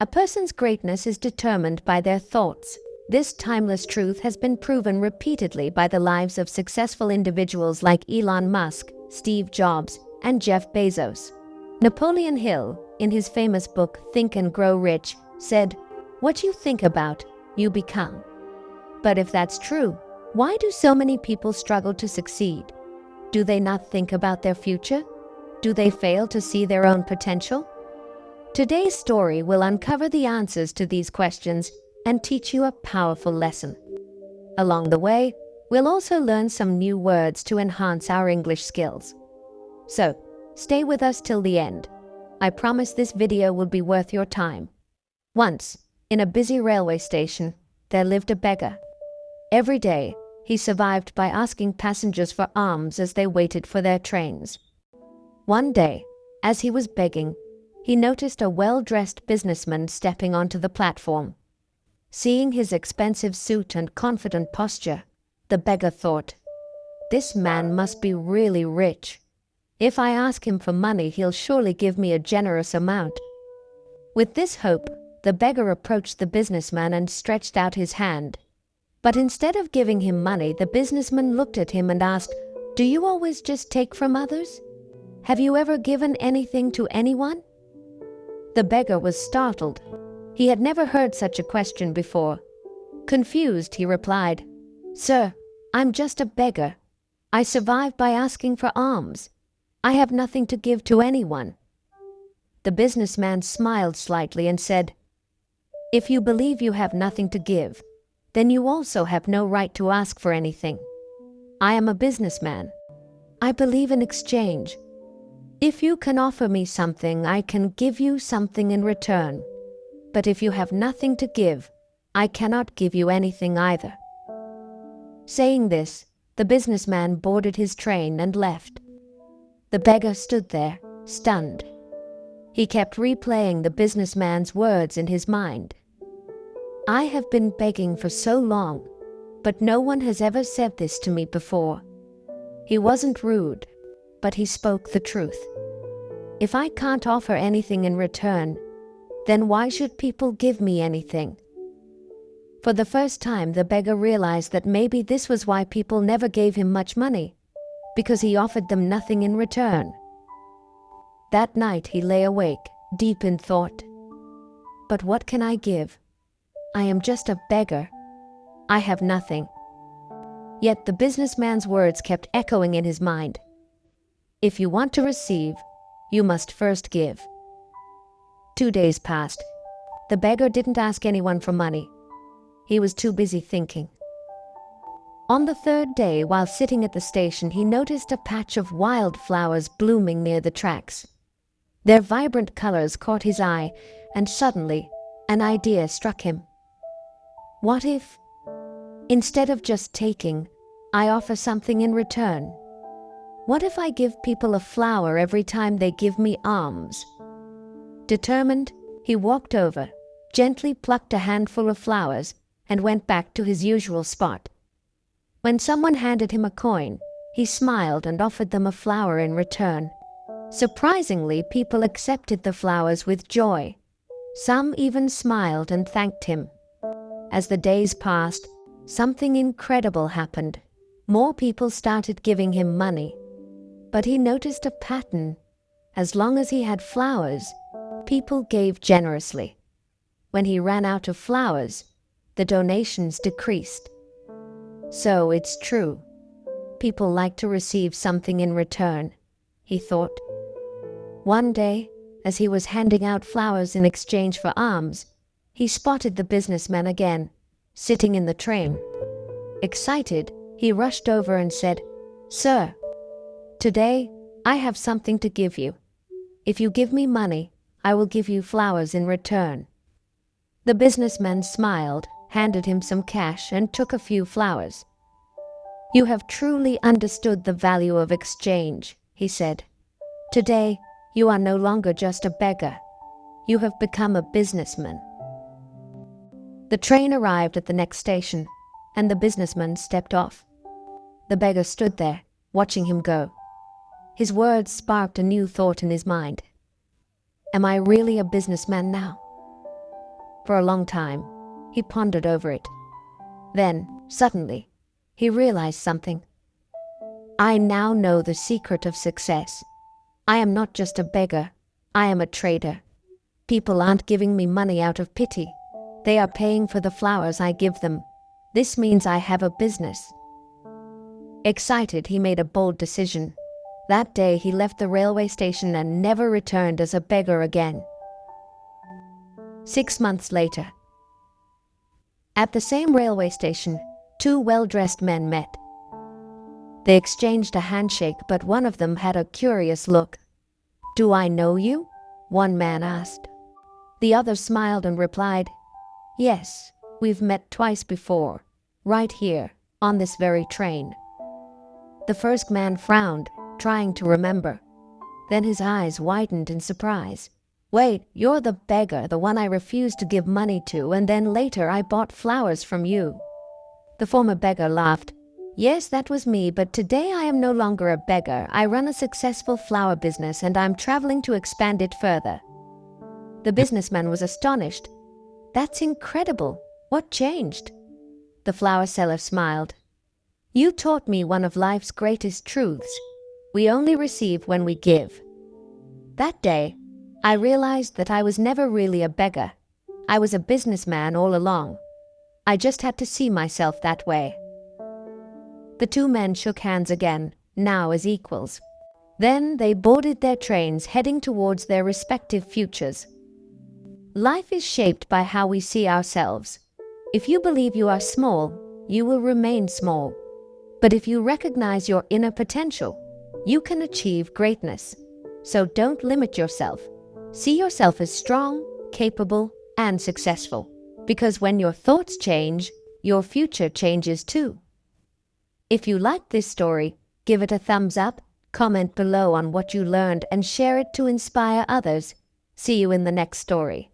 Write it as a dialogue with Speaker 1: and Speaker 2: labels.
Speaker 1: A person's greatness is determined by their thoughts. This timeless truth has been proven repeatedly by the lives of successful individuals like Elon Musk, Steve Jobs, and Jeff Bezos. Napoleon Hill, in his famous book Think and Grow Rich, said, "What you think about, you become." But if that's true, why do so many people struggle to succeed? Do they not think about their future? Do they fail to see their own potential? Today's story will uncover the answers to these questions and teach you a powerful lesson. Along the way, we'll also learn some new words to enhance our English skills. So, stay with us till the end. I promise this video will be worth your time. Once, in a busy railway station, there lived a beggar. Every day, he survived by asking passengers for alms as they waited for their trains. One day, as he was begging, he noticed a well-dressed businessman stepping onto the platform. Seeing his expensive suit and confident posture, the beggar thought, "This man must be really rich. If I ask him for money, he'll surely give me a generous amount." With this hope, the beggar approached the businessman and stretched out his hand. But instead of giving him money, the businessman looked at him and asked, "Do you always just take from others? Have you ever given anything to anyone?" The beggar was startled. He had never heard such a question before. Confused, he replied, "Sir, I'm just a beggar. I survive by asking for alms. I have nothing to give to anyone." The businessman smiled slightly and said, "If you believe you have nothing to give, then you also have no right to ask for anything. I am a businessman. I believe in exchange. If you can offer me something, I can give you something in return. But if you have nothing to give, I cannot give you anything either." Saying this, the businessman boarded his train and left. The beggar stood there, stunned. He kept replaying the businessman's words in his mind. "I have been begging for so long, but no one has ever said this to me before." He wasn't rude, but he spoke the truth. If I can't offer anything in return, then why should people give me anything? For the first time, the beggar realized that maybe this was why people never gave him much money, because he offered them nothing in return. That night he lay awake, deep in thought. "But what can I give? I am just a beggar. I have nothing." Yet the businessman's words kept echoing in his mind. "If you want to receive, you must first give." 2 days passed. The beggar didn't ask anyone for money. He was too busy thinking. On the third day, while sitting at the station, he noticed a patch of wildflowers blooming near the tracks. Their vibrant colors caught his eye, and suddenly, an idea struck him. What if, instead of just taking, I offer something in return? What if I give people a flower every time they give me alms? Determined, he walked over, gently plucked a handful of flowers, and went back to his usual spot. When someone handed him a coin, he smiled and offered them a flower in return. Surprisingly, people accepted the flowers with joy. Some even smiled and thanked him. As the days passed, something incredible happened. More people started giving him money. But he noticed a pattern. As long as he had flowers, people gave generously. When he ran out of flowers, the donations decreased. So it's true. People like to receive something in return, he thought. One day, as he was handing out flowers in exchange for alms, he spotted the businessman again, sitting in the train. Excited, he rushed over and said, "Sir, today I have something to give you. If you give me money, I will give you flowers in return." The businessman smiled, handed him some cash, and took a few flowers. "You have truly understood the value of exchange," he said. "Today, you are no longer just a beggar. You have become a businessman." The train arrived at the next station, and the businessman stepped off. The beggar stood there, watching him go. His words sparked a new thought in his mind. Am I really a businessman now? For a long time, he pondered over it. Then, suddenly, he realized something. I now know the secret of success. I am not just a beggar, I am a trader. People aren't giving me money out of pity. They are paying for the flowers I give them. This means I have a business. Excited, he made a bold decision. That day he left the railway station and never returned as a beggar again. 6 months later. At the same railway station, two well-dressed men met. They exchanged a handshake, but one of them had a curious look. "Do I know you?" one man asked. The other smiled and replied, "Yes, we've met twice before, right here, on this very train." The first man frowned, trying to remember. Then his eyes widened in surprise. "Wait, you're the beggar, the one I refused to give money to, and then later I bought flowers from you." The former beggar laughed. "Yes, that was me, but today I am no longer a beggar. I run a successful flower business and I'm traveling to expand it further." The businessman was astonished. "That's incredible. What changed?" The flower seller smiled. "You taught me one of life's greatest truths. We only receive when we give." That day, I realized that I was never really a beggar. I was a businessman all along. I just had to see myself that way. The two men shook hands again, now as equals. Then they boarded their trains, heading towards their respective futures. Life is shaped by how we see ourselves. If you believe you are small, you will remain small. But if you recognize your inner potential, you can achieve greatness. So don't limit yourself. See yourself as strong, capable, and successful. Because when your thoughts change, your future changes too. If you liked this story, give it a thumbs up, comment below on what you learned, and share it to inspire others. See you in the next story.